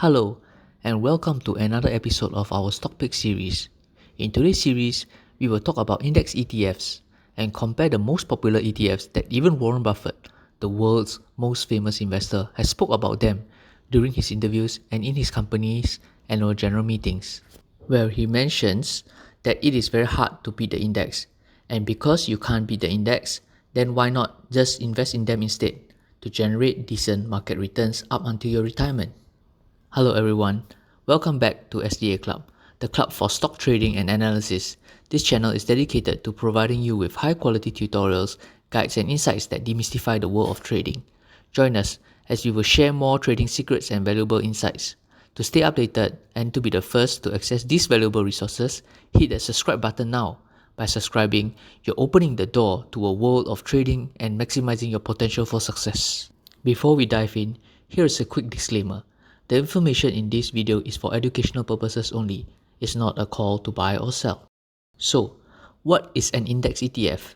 Hello, and welcome to another episode of our Stock Pick series. In today's series, we will talk about index ETFs and compare the most popular ETFs that even Warren Buffett, the world's most famous investor, has spoke about them during his interviews and in his company's annual general meetings, where he mentions that it is very hard to beat the index, and because you can't beat the index, then why not just invest in them instead to generate decent market returns up until your retirement. Hello everyone, welcome back to SDA Club, the club for stock trading and analysis. This channel is dedicated to providing you with high quality tutorials, guides and insights that demystify the world of trading. Join us as we will share more trading secrets and valuable insights. To stay updated and to be the first to access these valuable resources, hit the subscribe button now. By subscribing, you're opening the door to a world of trading and maximizing your potential for success. Before we dive in, here is a quick disclaimer. The information in this video is for educational purposes only. It's not a call to buy or sell. So, what is an index ETF?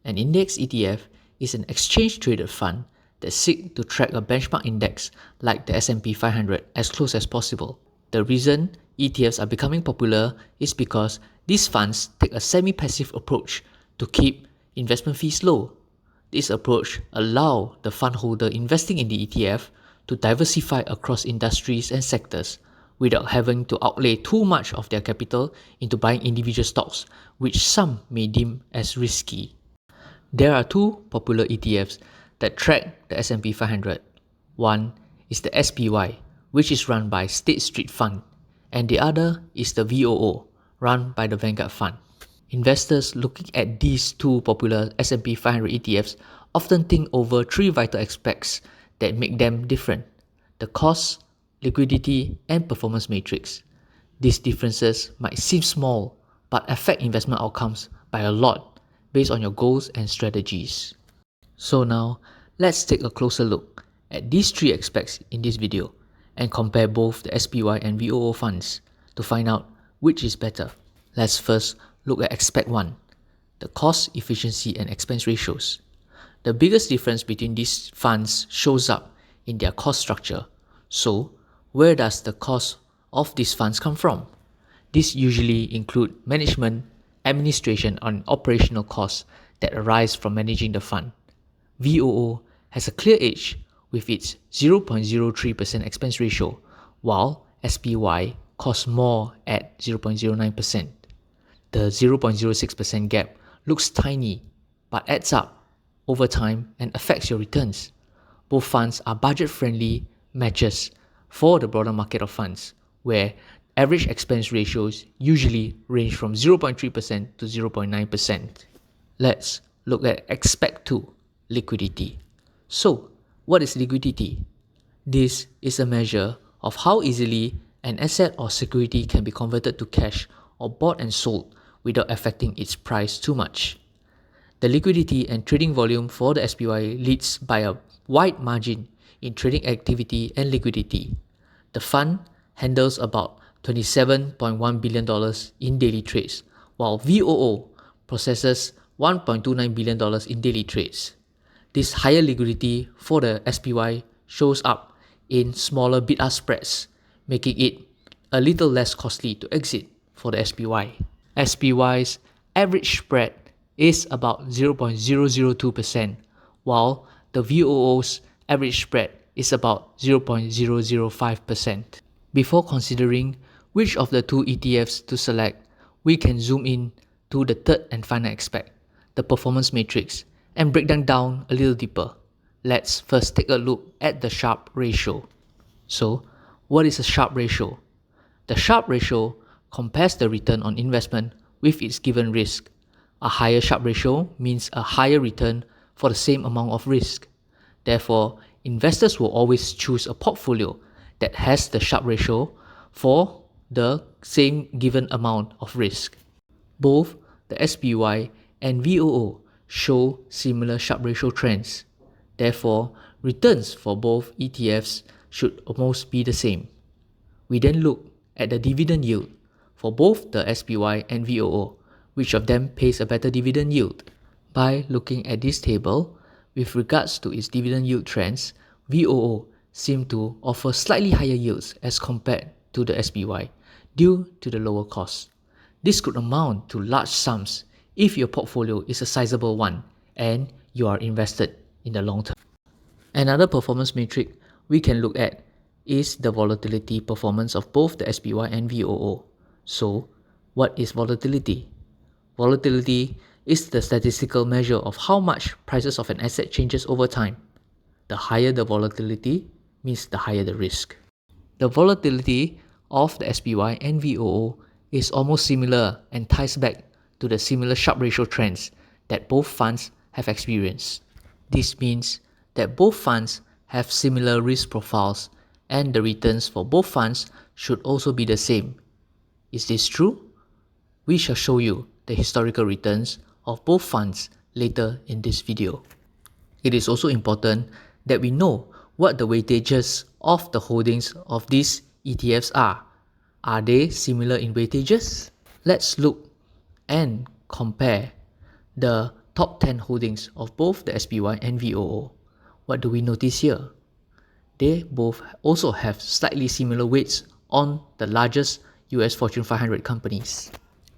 An index ETF is an exchange-traded fund that seeks to track a benchmark index like the S&P 500 as close as possible. The reason ETFs are becoming popular is because these funds take a semi-passive approach to keep investment fees low. This approach allows the fund holder investing in the ETF to diversify across industries and sectors without having to outlay too much of their capital into buying individual stocks, which some may deem as risky. There are two popular ETFs that track the S&P 500. One is the SPY, which is run by State Street Fund, and the other is the VOO, run by the Vanguard Fund. Investors looking at these two popular S&P 500 ETFs often think over three vital aspects that make them different: the cost, liquidity, and performance matrix. These differences might seem small, but affect investment outcomes by a lot based on your goals and strategies. So now, let's take a closer look at these three aspects in this video and compare both the SPY and VOO funds to find out which is better. Let's first look at aspect 1, the cost, efficiency, and expense ratios. The biggest difference between these funds shows up in their cost structure. So, where does the cost of these funds come from? These usually include management, administration, and operational costs that arise from managing the fund. VOO has a clear edge with its 0.03% expense ratio, while SPY costs more at 0.09%. The 0.06% gap looks tiny, but adds up over time and affects your returns. Both funds are budget-friendly matches for the broader market of funds, where average expense ratios usually range from 0.3% to 0.9%. Let's look at aspect 2, liquidity. So, what is liquidity? This is a measure of how easily an asset or security can be converted to cash or bought and sold without affecting its price too much. The liquidity and trading volume for the SPY leads by a wide margin in trading activity and liquidity. The fund handles about $27.1 billion in daily trades, while VOO processes $1.29 billion in daily trades. This higher liquidity for the SPY shows up in smaller bid-ask spreads, making it a little less costly to exit for the SPY. SPY's average spread is about 0.002%, while the VOO's average spread is about 0.005%. Before considering which of the two ETFs to select, we can zoom in to the third and final aspect, the performance matrix, and break them down a little deeper. Let's first take a look at the Sharpe ratio. So, what is a Sharpe ratio? The Sharpe ratio compares the return on investment with its given risk. A higher Sharpe ratio means a higher return for the same amount of risk. Therefore, investors will always choose a portfolio that has the Sharpe ratio for the same given amount of risk. Both the SPY and VOO show similar Sharpe ratio trends. Therefore, returns for both ETFs should almost be the same. We then look at the dividend yield for both the SPY and VOO. Which of them pays a better dividend yield? By looking at this table, with regards to its dividend yield trends, VOO seem to offer slightly higher yields as compared to the SPY due to the lower cost. This could amount to large sums if your portfolio is a sizable one and you are invested in the long term. Another performance metric we can look at is the volatility performance of both the SPY and VOO. So, what is volatility? Volatility is the statistical measure of how much prices of an asset changes over time. The higher the volatility means the higher the risk. The volatility of the SPY and VOO is almost similar and ties back to the similar Sharpe ratio trends that both funds have experienced. This means that both funds have similar risk profiles and the returns for both funds should also be the same. Is this true? We shall show you the historical returns of both funds later in this video. It is also important that we know what the weightages of the holdings of these ETFs are. Are they similar in weightages? Let's look and compare the top 10 holdings of both the SPY and VOO. What do we notice here? They both also have slightly similar weights on the largest US Fortune 500 companies.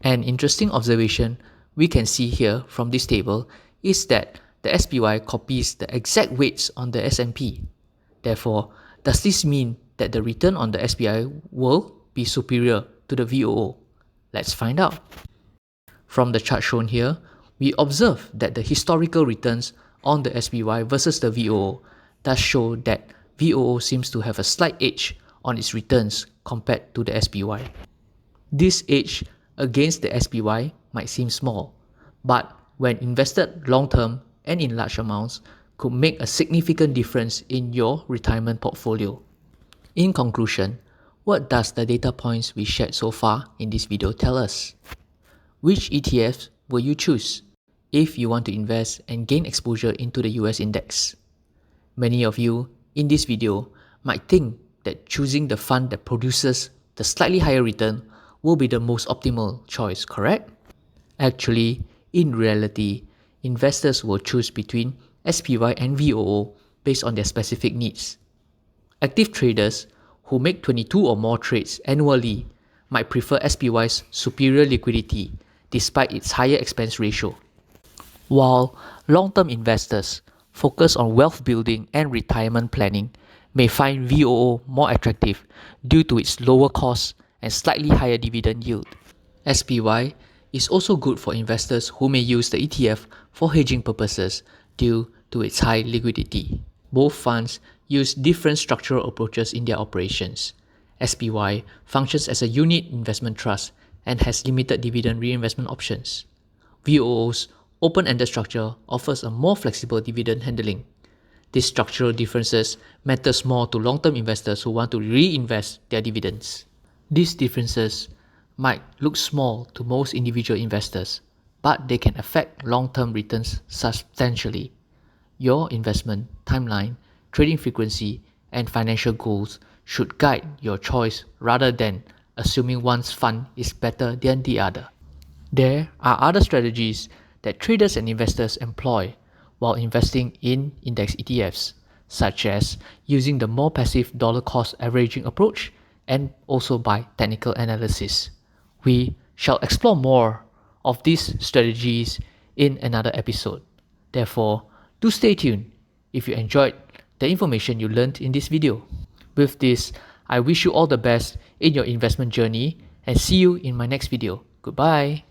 An interesting observation we can see here from this table is that the SPY copies the exact weights on the S&P. Therefore, does this mean that the return on the SPY will be superior to the VOO? Let's find out. From the chart shown here, we observe that the historical returns on the SPY versus the VOO does show that VOO seems to have a slight edge on its returns compared to the SPY. This edge against the SPY might seem small, but when invested long-term and in large amounts, could make a significant difference in your retirement portfolio. In conclusion, what does the data points we shared so far in this video tell us? Which ETFs will you choose if you want to invest and gain exposure into the US index? Many of you in this video might think that choosing the fund that produces the slightly higher return will be the most optimal choice, correct? Actually, in reality, investors will choose between SPY and VOO based on their specific needs. Active traders who make 22 or more trades annually might prefer SPY's superior liquidity despite its higher expense ratio, while long-term investors focus on wealth building and retirement planning may find VOO more attractive due to its lower cost and slightly higher dividend yield. SPY is also good for investors who may use the ETF for hedging purposes due to its high liquidity. Both funds use different structural approaches in their operations. SPY functions as a unit investment trust and has limited dividend reinvestment options. VOO's open-ended structure offers a more flexible dividend handling. These structural differences matters more to long-term investors who want to reinvest their dividends. These differences might look small to most individual investors, but they can affect long-term returns substantially. Your investment timeline, trading frequency, and financial goals should guide your choice rather than assuming one's fund is better than the other. There are other strategies that traders and investors employ while investing in index ETFs, such as using the more passive dollar cost averaging approach and also by technical analysis. We shall explore more of these strategies in another episode. Therefore, do stay tuned if you enjoyed the information you learned in this video. With this, I wish you all the best in your investment journey and see you in my next video. Goodbye.